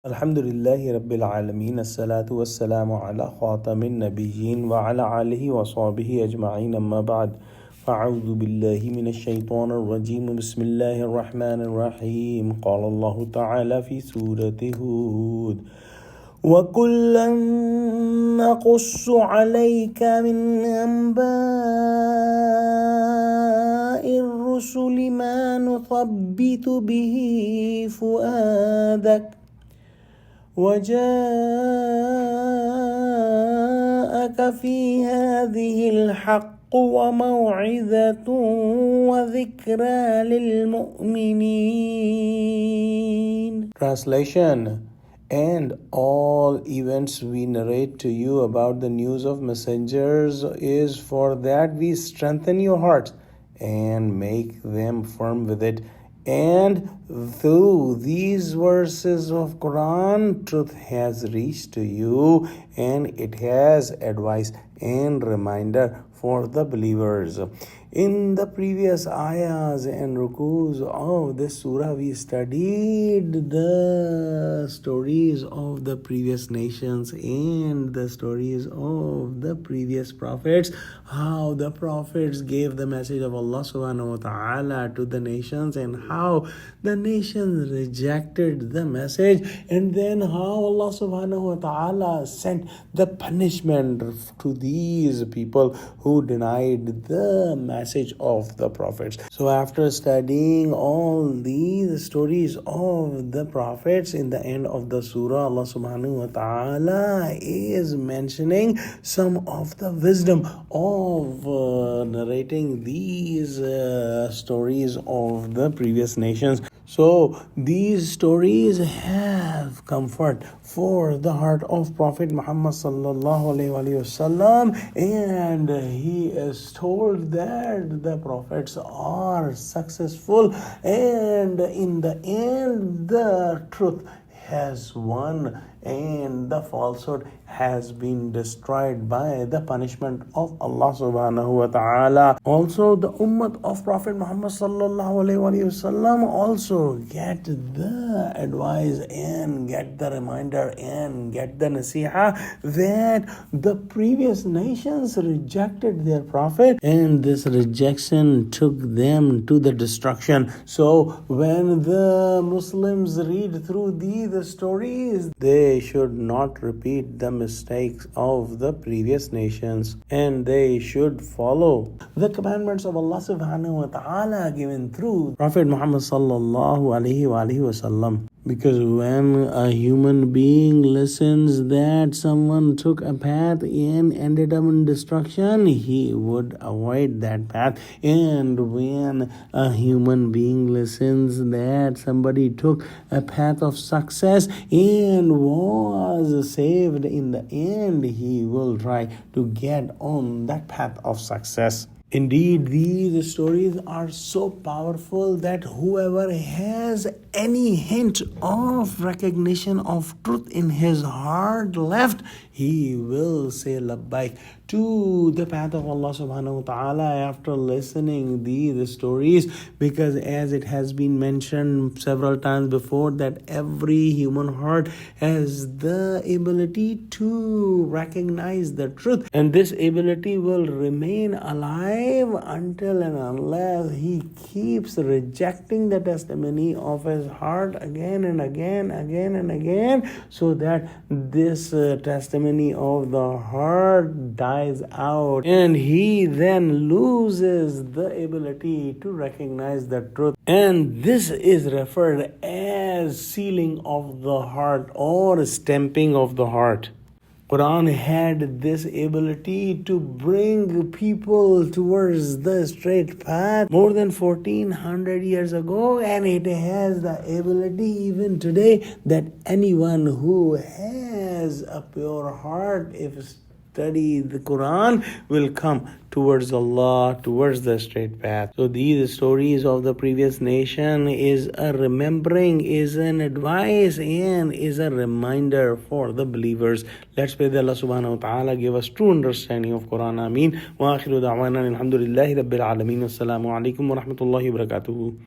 Alhamdulillahi Rabbil Alameen, As-salatu was-salamu ala khatamin nabiyyin wa ala alihi wa sahbihi ajma'in, amma ba'd. Fa'udhu billahi minash shaytanir rajim, bismillahir rahmanir rahim. Qala Allahu ta'ala fi surati Hud. وَكُلًّا نَقُصُّ عَلَيْكَ مِنْ أَنْبَاءِ الرُّسُلِ مَا نُثَبِّتُ بِهِ فُؤَادَكَ وَجَاءَكَ فِي هَذِهِ الْحَقُّ وَمَوْعِظَةٌ وَذِكْرَى لِلْمُؤْمِنِينَ. Translation: And all events we narrate to you about the news of messengers is for that we strengthen your hearts and make them firm with it. And through these verses of Quran, truth has reached to you, and it has advice and reminder for the believers. In the previous ayahs and rukus of this surah, we studied the stories of the previous nations and the stories of the previous prophets, how the prophets gave the message of Allah subhanahu wa ta'ala to the nations, and how the nations rejected the message, and then how Allah subhanahu wa ta'ala sent the punishment to these people who denied the message of the prophets. So after studying all these stories of the prophets, in the end of the surah, Allah subhanahu wa ta'ala is mentioning some of the wisdom of narrating these stories of the previous nations. So these stories have comfort for the heart of Prophet Muhammad sallallahu alaihi wasallam, and he is told that the prophets are successful, and in the end the truth has won and the falsehood has been destroyed by the punishment of Allah subhanahu wa ta'ala. Also, the ummah of Prophet Muhammad sallallahu alaihi wasallam also get the advice and get the reminder and get the nasiha that the previous nations rejected their prophet, and this rejection took them to the destruction. So when the Muslims read through these stories, they should not repeat the mistakes of the previous nations, and they should follow the commandments of Allah subhanahu wa ta'ala given through Prophet Muhammad sallallahu alaihi wasallam. Because when a human being listens that someone took a path and ended up in destruction, he would avoid that path. And when a human being listens that somebody took a path of success and was saved in the end, he will try to get on that path of success. Indeed, these stories are so powerful that whoever has any hint of recognition of truth in his heart left, he will say labbaik to the path of Allah subhanahu wa ta'ala after listening these stories, because as it has been mentioned several times before, that every human heart has the ability to recognize the truth, and this ability will remain alive until and unless he keeps rejecting the testimony of his heart again and again, so that this testimony of the heart dies out, and he then loses the ability to recognize the truth. And this is referred as sealing of the heart or stamping of the heart. Quran had this ability to bring people towards the straight path more than 1400 years ago, and it has the ability even today that anyone who has a pure heart, if study the Quran, will come towards Allah, towards the straight path. So these stories of the previous nation is a remembering, is an advice, and is a reminder for the believers. Let's pray that Allah subhanahu wa ta'ala give us true understanding of Quran. Ameen. Wa akhiru da'wana alhamdulillahi rabbil alameen. Assalamu alaikum wa rahmatullahi wa barakatuhu.